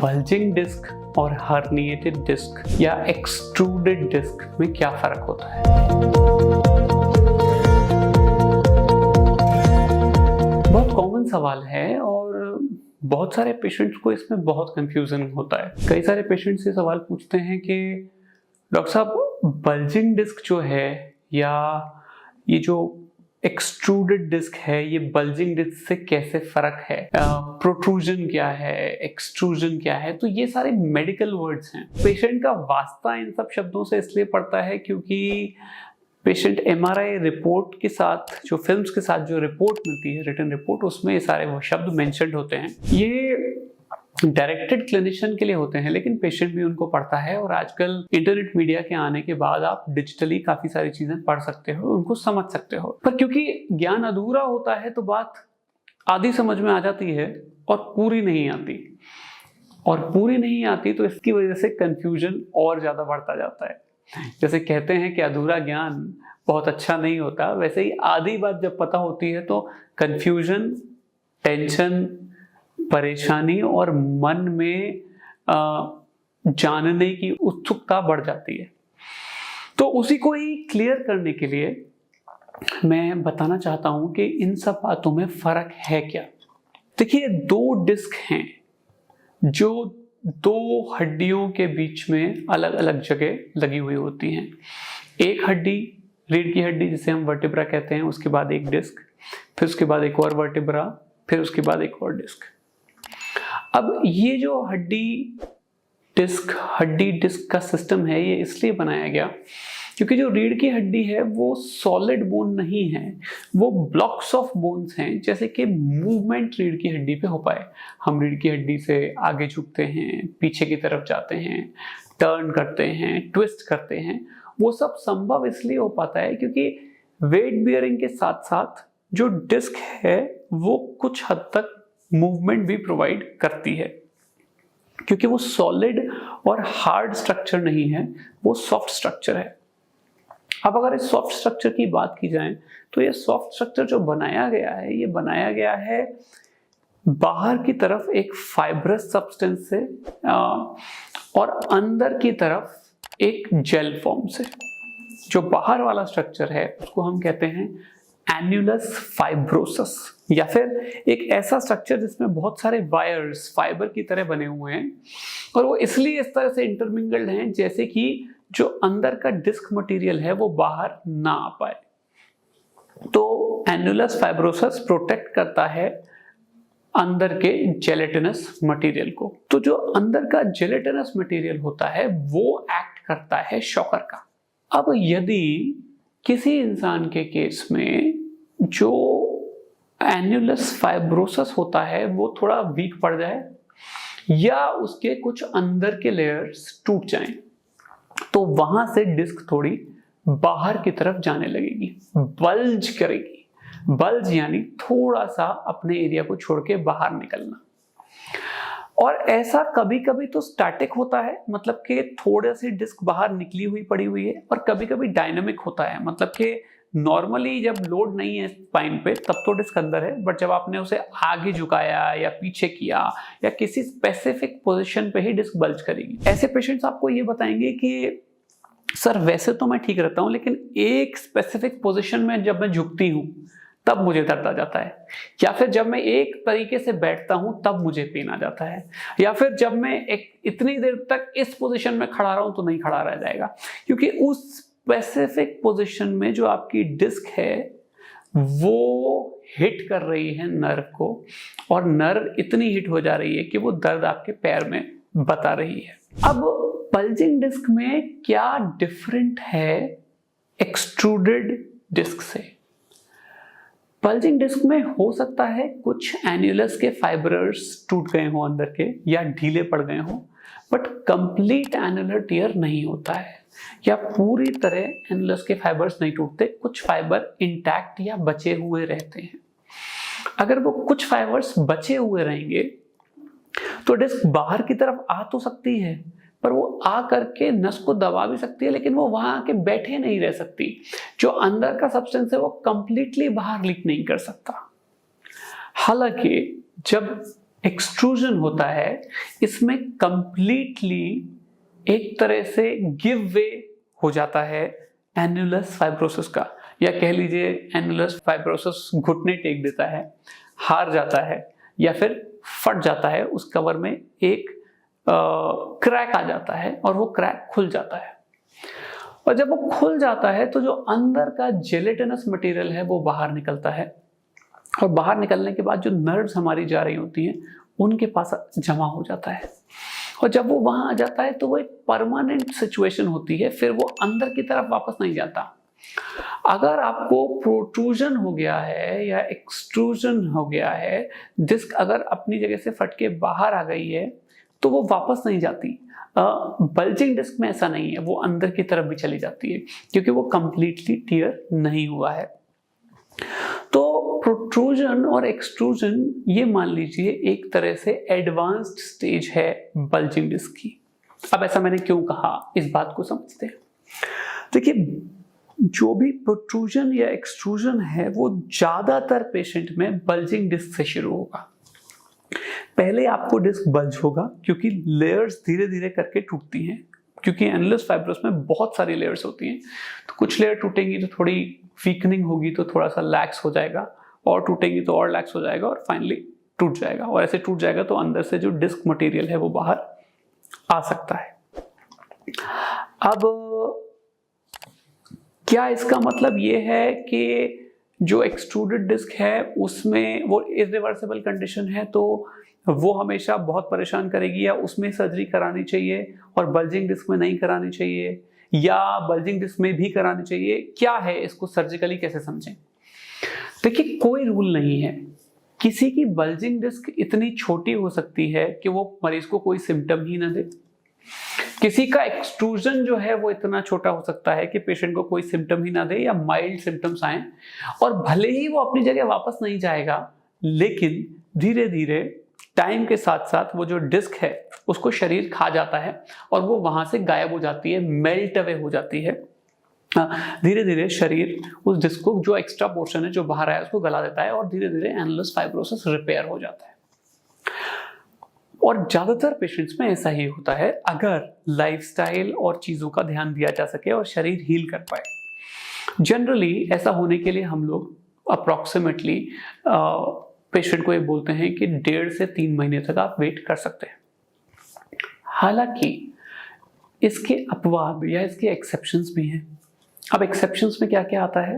Bulging disc और herniated disc या extruded disc में क्या फर्क होता है? बहुत कॉमन सवाल है और बहुत सारे पेशेंट्स को इसमें बहुत कंफ्यूजन होता है। कई सारे पेशेंट्स ये सवाल पूछते हैं कि डॉक्टर साहब बल्जिंग डिस्क जो है या ये जो एक्सट्रूडेड डिस्क है ये बल्जिंग डिस्क से कैसे फर्क है, प्रोट्रूजन क्या है, एक्सट्रूजन क्या है, तो ये सारे मेडिकल वर्ड्स हैं। पेशेंट का वास्ता इन सब शब्दों से इसलिए पड़ता है क्योंकि पेशेंट एमआरआई रिपोर्ट के साथ जो फिल्म्स के साथ जो रिपोर्ट मिलती है, रिटन रिपोर्ट, उसमें ये सारे वो शब्द मेंशन्ड होते हैं। ये डायरेक्टेड क्लिनिशियन के लिए होते हैं लेकिन पेशेंट भी उनको पढ़ता है और आजकल इंटरनेट मीडिया के आने के बाद आप डिजिटली काफी सारी चीजें पढ़ सकते हो, उनको समझ सकते हो। पर क्योंकि ज्ञान अधूरा होता है तो बात आधी समझ में आ जाती है और पूरी नहीं आती, और पूरी नहीं आती तो इसकी वजह से कंफ्यूजन और ज्यादा बढ़ता जाता है। जैसे कहते हैं कि अधूरा ज्ञान बहुत अच्छा नहीं होता, वैसे ही आधी बात जब पता होती है तो कंफ्यूजन, टेंशन, परेशानी और मन में जानने की उत्सुकता बढ़ जाती है। तो उसी को ही क्लियर करने के लिए मैं बताना चाहता हूं कि इन सब बातों में फर्क है क्या। देखिए, दो डिस्क हैं जो दो हड्डियों के बीच में अलग अलग जगह लगी हुई होती हैं। एक हड्डी, रीढ़ की हड्डी जिसे हम वर्टिब्रा कहते हैं, उसके बाद एक डिस्क, फिर उसके बाद एक और वर्टिब्रा, फिर उसके बाद एक और डिस्क। अब ये जो हड्डी डिस्क का सिस्टम है ये इसलिए बनाया गया क्योंकि जो रीढ़ की हड्डी है वो सॉलिड बोन नहीं है, वो ब्लॉक्स ऑफ बोन्स हैं, जैसे कि मूवमेंट रीढ़ की हड्डी पे हो पाए। हम रीढ़ की हड्डी से आगे झुकते हैं, पीछे की तरफ जाते हैं, टर्न करते हैं, ट्विस्ट करते हैं, वो सब संभव इसलिए हो पाता है क्योंकि वेट बियरिंग के साथ साथ जो डिस्क है वो कुछ हद तक मूवमेंट भी प्रोवाइड करती है, क्योंकि वो सॉलिड और हार्ड स्ट्रक्चर नहीं है, वो सॉफ्ट स्ट्रक्चर है। अब अगर इस सॉफ्ट स्ट्रक्चर की बात की जाए तो ये सॉफ्ट स्ट्रक्चर जो बनाया गया है ये बनाया गया है बाहर की तरफ एक फाइब्रस सब्सटेंस से और अंदर की तरफ एक जेल फॉर्म से। जो बाहर वाला स्ट्रक्चर है उसको हम कहते हैं एन्युलस फाइब्रोसस, या फिर एक ऐसा स्ट्रक्चर जिसमें बहुत सारे वायर्स फाइबर की तरह बने हुए हैं और वो इसलिए इस तरह से इंटरमिंगल्ड हैं जैसे कि जो अंदर का डिस्क मटेरियल है वो बाहर ना आ पाए। तो एन्युलस फाइब्रोसस प्रोटेक्ट करता है अंदर के जेलेटिनस मटेरियल को। तो जो अंदर का जेलेटिनस मटेरियल होता है वो एक्ट करता है शॉकर का। अब यदि किसी इंसान के केस में जो एन्युलस फाइब्रोसस होता है वो थोड़ा वीक पड़ जाए या उसके कुछ अंदर के लेयर्स टूट जाएं, तो वहां से डिस्क थोड़ी बाहर की तरफ जाने लगेगी, बल्ज करेगी। बल्ज यानी थोड़ा सा अपने एरिया को छोड़ के बाहर निकलना। और ऐसा कभी कभी तो स्टैटिक होता है, मतलब कि थोड़े सी डिस्क बाहर निकली हुई पड़ी हुई है, और कभी कभी डायनामिक होता है, मतलब कि नॉर्मली जब लोड नहीं है स्पाइन पे तब तो डिस्क अंदर है, बट जब आपने उसे आगे झुकाया या पीछे किया या किसी स्पेसिफिक पोजीशन पे ही डिस्क बल्ज करेगी। ऐसे पेशेंट्स आपको ये बताएंगे कि सर वैसे तो मैं ठीक रहता हूँ लेकिन एक स्पेसिफिक पोजीशन में जब मैं झुकती हूँ तब मुझे दर्द आ जाता है, या फिर जब मैं एक तरीके से बैठता हूं तब मुझे पेन आ जाता है, या फिर जब मैं इतनी देर तक इस पोजीशन में खड़ा रहूं तो नहीं खड़ा रह जाएगा, क्योंकि उस स्पेसिफिक पोजीशन में जो आपकी डिस्क है वो हिट कर रही है नर्व को, और नर्व इतनी हिट हो जा रही है कि वो दर्द आपके पैर में बता रही है। अब बल्जिंग डिस्क में क्या डिफरेंट है एक्सट्रूडेड डिस्क से? बल्जिंग डिस्क में हो सकता है कुछ एन्युलस के फाइबर्स टूट गए हों अंदर के या ढीले पड़ गए हों, बट कंप्लीट एन्युलर टियर नहीं होता है या पूरी तरह एन्युलस के फाइबर्स नहीं टूटते, कुछ फाइबर इंटैक्ट या बचे हुए रहते हैं। अगर वो कुछ फाइबर्स बचे हुए रहेंगे तो डिस्क बाहर की तरफ आ तो सकती है, पर वो आ करके नस को दबा भी सकती है, लेकिन वो वहां आके बैठे नहीं रह सकती। जो अंदर का सब्सटेंस है वो कंप्लीटली बाहर लीक नहीं कर सकता। हालांकि जब एक्सट्रूजन होता है इसमें कंप्लीटली एक तरह से गिव वे हो जाता है एन्युलस फाइब्रोसिस का, या कह लीजिए एन्युलस फाइब्रोसिस घुटने टेक देता है, हार जाता है या फिर फट जाता है, उस कवर में एक क्रैक आ जाता है और वो क्रैक खुल जाता है। और जब वो खुल जाता है तो जो अंदर का जेलेटिनस मटेरियल है वो बाहर निकलता है, और बाहर निकलने के बाद जो नर्व्स हमारी जा रही होती हैं उनके पास जमा हो जाता है, और जब वो वहां आ जाता है तो वो एक परमानेंट सिचुएशन होती है, फिर वो अंदर की तरफ वापस नहीं जाता। अगर आपको प्रोट्रूजन हो गया है या एक्सट्रूजन हो गया है, डिस्क अगर अपनी जगह से फट के बाहर आ गई है तो वो वापस नहीं जाती। बल्जिंग डिस्क में ऐसा नहीं है, वो अंदर की तरफ भी चली जाती है क्योंकि वो कंप्लीटली टियर नहीं हुआ है। तो प्रोट्रूजन और एक्सट्रूजन ये मान लीजिए एक तरह से एडवांस्ड स्टेज है बल्जिंग डिस्क की। अब ऐसा मैंने क्यों कहा, इस बात को समझते हैं। देखिए, जो भी प्रोट्रूजन या एक्सट्रूजन है वो ज्यादातर पेशेंट में बल्जिंग डिस्क से शुरू होगा। पहले आपको डिस्क बल्ज होगा क्योंकि लेयर्स धीरे धीरे करके टूटती हैं, क्योंकि एनुलस फाइब्रोस में बहुत सारी लेयर्स होती हैं, तो कुछ लेयर टूटेंगी तो थोड़ी वीकनिंग होगी तो थोड़ा सा लैक्स हो जाएगा, और टूटेंगी तो और लैक्स हो जाएगा, और फाइनली टूट जाएगा। और ऐसे टूट जाएगा तो अंदर से जो डिस्क मटेरियल है वो बाहर आ सकता है। अब क्या इसका मतलब ये है कि जो एक्सट्रूडेड डिस्क है उसमें वो इरिवर्सिबल कंडीशन है तो वो हमेशा बहुत परेशान करेगी, या उसमें सर्जरी करानी चाहिए और बल्जिंग डिस्क में नहीं करानी चाहिए, या बल्जिंग डिस्क में भी करानी चाहिए? क्या है, इसको सर्जिकली कैसे समझें? देखिए, कोई रूल नहीं है। किसी की बल्जिंग डिस्क इतनी छोटी हो सकती है कि वो मरीज को कोई सिम्टम ही ना दे, किसी का एक्सट्रूजन जो है वो इतना छोटा हो सकता है कि पेशेंट को कोई सिम्टम ही ना दे या माइल्ड सिम्टम्स आए, और भले ही वो अपनी जगह वापस नहीं जाएगा, लेकिन धीरे धीरे टाइम के साथ साथ वो जो डिस्क है उसको शरीर खा जाता है और वो वहां से गायब हो जाती है, मेल्ट अवे हो जाती है। धीरे धीरे शरीर उस डिस्क को, जो एक्स्ट्रा पोर्शन है जो बाहर आया, उसको गला देता है और धीरे धीरे एनुलस फाइब्रोसिस रिपेयर हो जाता है। और ज्यादातर पेशेंट्स में ऐसा ही होता है अगर लाइफस्टाइल और चीजों का ध्यान दिया जा सके और शरीर हील कर पाए। जनरली ऐसा होने के लिए हम लोग अप्रोक्सीमेटली पेशेंट को ये बोलते हैं कि 1.5 से 3 महीने तक आप वेट कर सकते हैं। हालांकि इसके अपवाद या इसके एक्सेप्शंस भी हैं। अब एक्सेप्शंस में क्या क्या आता है?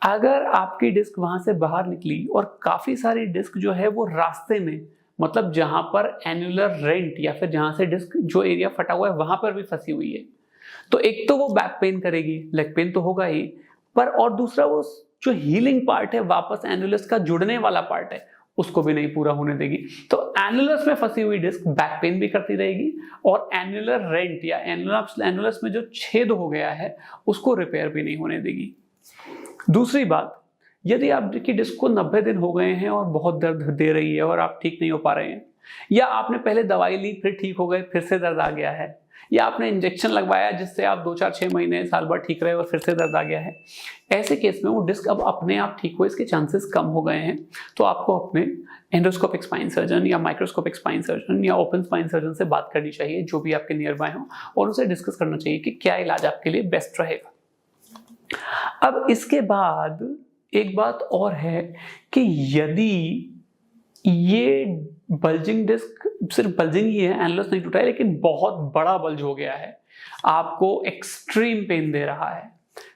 अगर आपकी डिस्क वहां से बाहर निकली और काफी सारी डिस्क जो है वो रास्ते में, मतलब जहां पर एन्युलर रेंट या फिर जहां से डिस्क जो एरिया फटा हुआ है वहां पर भी फंसी हुई है, तो एक तो वो बैक पेन करेगी, लेग पेन तो होगा ही, पर और दूसरा वो जो हीलिंग पार्ट है, वापस एनुलस का जुड़ने वाला पार्ट है, उसको भी नहीं पूरा होने देगी। तो एनुलस में फंसी हुई डिस्क बैक पेन भी करती रहेगी और एनुलर रेंट या एनुलस में जो छेद हो गया है उसको रिपेयर भी नहीं होने देगी। दूसरी बात, यदि आपकी डिस्क को 90 दिन हो गए हैं और बहुत दर्द दे रही है और आप ठीक नहीं हो पा रहे हैं, या आपने पहले दवाई ली फिर ठीक हो गए फिर से दर्द आ गया है, या आपने इंजेक्शन लगवाया जिससे आप 2, 4, 6 महीने साल भर ठीक रहे और फिर से दर्द आ गया है, ऐसे केस में वो डिस्क अब अपने आप ठीक हो इसके चांसेस कम हो गए हैं, तो आपको अपने एंडोस्कोपिक स्पाइन सर्जन या माइक्रोस्कोपिक स्पाइन सर्जन या ओपन स्पाइन सर्जन से बात करनी चाहिए, जो भी आपके नियर बाय हो, और उनसे डिस्कस करना चाहिए कि क्या इलाज आपके लिए बेस्ट रहेगा। अब इसके बाद एक बात और है कि यदि ये बल्जिंग डिस्क सिर्फ बल्जिंग ही है, एनुलस नहीं टूटा है, लेकिन बहुत बड़ा बल्ज हो गया है, आपको एक्सट्रीम पेन दे रहा है,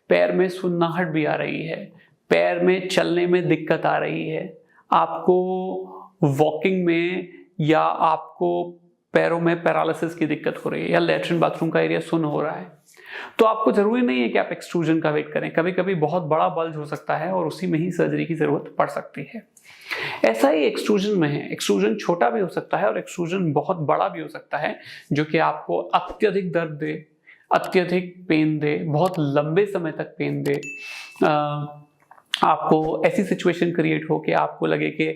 पैर में सुन्नाहट भी आ रही है, पैर में चलने में दिक्कत आ रही है, आपको वॉकिंग में या आपको पैरों में पैरालिसिस की दिक्कत हो रही है, या लैट्रिन बाथरूम का एरिया सुन्न हो रहा है, तो आपको जरूरी नहीं है कि आप एक्सट्रूजन का वेट करें। कभी कभी बहुत बड़ा बल्ज हो सकता है और उसी में ही सर्जरी की जरूरत पड़ सकती है। ऐसा ही एक्सट्रूजन में है, एक्सट्रूजन छोटा भी हो सकता है और एक्सट्रूजन बहुत बड़ा भी हो सकता है, जो कि आपको अत्यधिक दर्द दे, अत्यधिक पेन दे, बहुत लंबे समय तक पेन दे, आपको ऐसी सिचुएशन क्रिएट हो कि आपको लगे कि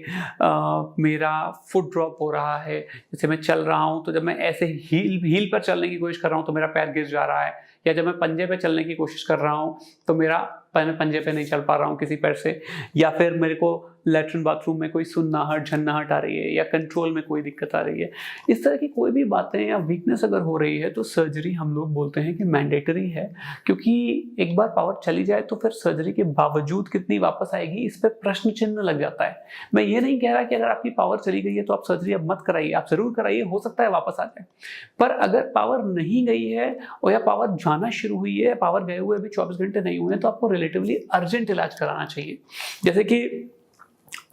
मेरा फुट ड्रॉप हो रहा है, जैसे मैं चल रहा हूँ तो जब मैं ऐसे हील पर चलने की कोशिश कर रहा हूँ तो मेरा पैर गिर जा रहा है, या जब मैं पंजे पे चलने की कोशिश कर रहा हूँ तो मेरा मैं पंजे पे नहीं चल पा रहा हूँ किसी पैर से, या फिर मेरे को लैट्रिन बाथरूम में कोई सुन्नाहट झन्नाहट आ रही है, या कंट्रोल में कोई दिक्कत आ रही है, इस तरह की कोई भी बातें या वीकनेस अगर हो रही है तो सर्जरी हम लोग बोलते हैं कि मैंडेटरी है। क्योंकि एक बार पावर चली जाए तो फिर सर्जरी के बावजूद कितनी वापस आएगी, इस पर प्रश्न चिन्ह लग जाता है। मैं ये नहीं कह रहा कि अगर आपकी पावर चली गई है तो आप सर्जरी अब मत कराइए, आप जरूर कराइए, हो सकता है वापस आ जाए। पर अगर पावर नहीं गई है और या पावर जाना शुरू हुई है, पावर गए हुए अभी 24 घंटे नहीं हुए, तो आपको रिलेटिवली अर्जेंट इलाज कराना चाहिए। जैसे कि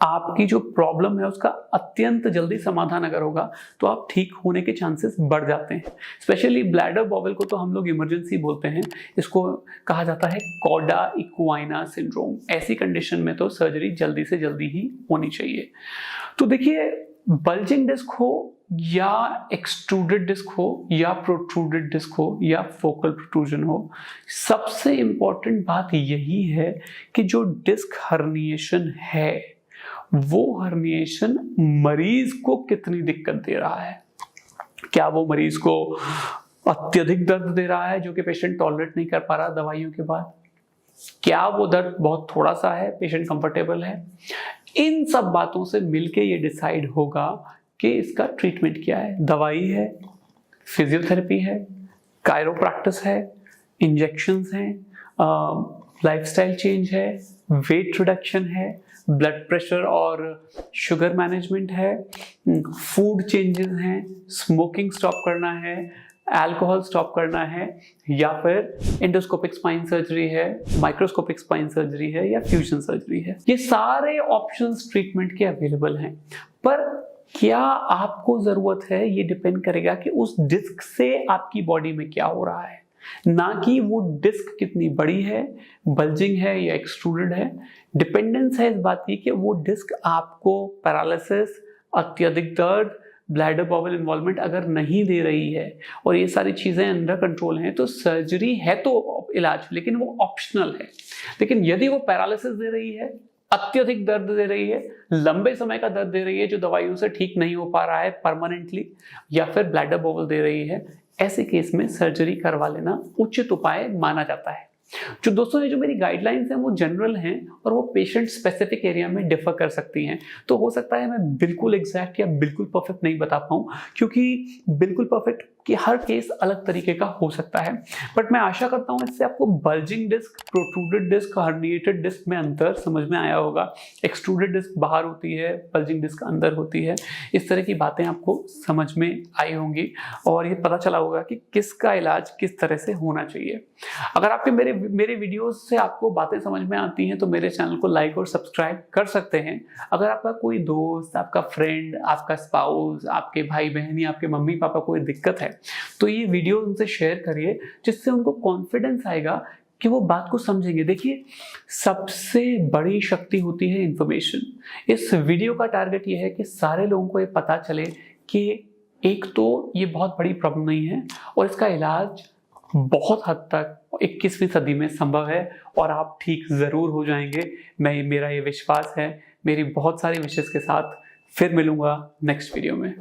आपकी जो प्रॉब्लम है उसका अत्यंत जल्दी समाधान अगर होगा तो आप ठीक होने के चांसेस बढ़ जाते हैं। स्पेशली ब्लैडर बॉबल को तो हम लोग इमरजेंसी बोलते हैं, इसको कहा जाता है कॉडा इक्वाइना सिंड्रोम। ऐसी कंडीशन में तो सर्जरी जल्दी से जल्दी ही होनी चाहिए। तो देखिए, बल्जिंग डिस्क हो या एक्सट्रूडेड डिस्क हो या प्रोट्रूडेड डिस्क हो या फोकल प्रोट्रूजन हो, सबसे इंपॉर्टेंट बात यही है कि जो डिस्क हर्निएशन है वो हर्निएशन मरीज को कितनी दिक्कत दे रहा है। क्या वो मरीज को अत्यधिक दर्द दे रहा है जो कि पेशेंट टॉलरेट नहीं कर पा रहा दवाइयों के बाद? क्या वो दर्द बहुत थोड़ा सा है, पेशेंट कंफर्टेबल है? इन सब बातों से मिलके ये डिसाइड होगा कि इसका ट्रीटमेंट क्या है। दवाई है, फिजियोथेरेपी है, कायरोप्रैक्टिस है, इंजेक्शंस हैं, लाइफस्टाइल चेंज है, वेट रिडक्शन है, ब्लड प्रेशर और शुगर मैनेजमेंट है, फूड चेंजेस हैं, स्मोकिंग स्टॉप करना है, अल्कोहल स्टॉप करना है, या फिर एंडोस्कोपिक स्पाइन सर्जरी है, माइक्रोस्कोपिक स्पाइन सर्जरी है, या फ्यूजन सर्जरी है। ये सारे ऑप्शंस ट्रीटमेंट के अवेलेबल हैं। पर क्या आपको जरूरत है, ये डिपेंड करेगा कि उस डिस्क से आपकी बॉडी में क्या हो रहा है, ना कि वो डिस्क कितनी बड़ी है, बल्जिंग है या एक्सट्रूडेड है। डिपेंडेंस है इस बात की कि वो डिस्क आपको पैरालिसिस, अत्यधिक दर्द, ब्लैडर बॉबल इन्वॉल्वमेंट अगर नहीं दे रही है और ये सारी चीज़ें अंडर कंट्रोल हैं तो सर्जरी है तो इलाज, लेकिन वो ऑप्शनल है। लेकिन यदि वो पैरालिसिस दे रही है, अत्यधिक दर्द दे रही है, लंबे समय का दर्द दे रही है जो दवाइयों से ठीक नहीं हो पा रहा है परमानेंटली, या फिर ब्लैडर बॉबल दे रही है, ऐसे केस में सर्जरी करवा लेना उचित उपाय माना जाता है। जो दोस्तों ये जो मेरी गाइडलाइंस हैं वो जनरल हैं और वो पेशेंट स्पेसिफिक एरिया में डिफर कर सकती हैं। तो हो सकता है मैं बिल्कुल एग्जैक्ट या बिल्कुल परफेक्ट नहीं बता पाऊँ, क्योंकि बिल्कुल परफेक्ट कि हर केस अलग तरीके का हो सकता है। बट मैं आशा करता हूँ इससे आपको bulging disc, protruded disc, herniated disc में अंतर समझ में आया होगा। एक्सट्रूडेड डिस्क बाहर होती है, बल्जिंग डिस्क अंदर होती है। इस तरह की बातें आपको समझ में आई होंगी और ये पता चला होगा कि किसका इलाज किस तरह से होना चाहिए। अगर आपके मेरे वीडियोस से आपको बातें समझ में आती हैं तो मेरे चैनल को लाइक और सब्सक्राइब कर सकते हैं। अगर आपका कोई दोस्त, आपका फ्रेंड, आपका स्पाउस, आपके भाई बहन या आपके मम्मी पापा कोई दिक्कत है तो ये वीडियो उनसे शेयर करिए, जिससे उनको कॉन्फिडेंस आएगा कि वो बात को समझेंगे। देखिए, सबसे बड़ी शक्ति होती है इंफॉर्मेशन। इस वीडियो का टारगेट ये है कि सारे लोगों को ये पता चले कि एक तो ये बहुत बड़ी प्रॉब्लम नहीं है और इसका इलाज बहुत हद तक 21वीं सदी में संभव है और आप ठीक ज़रूर हो जाएंगे। मेरा ये विश्वास है। मेरी बहुत सारी विशेष के साथ फिर मिलूंगा नेक्स्ट वीडियो में।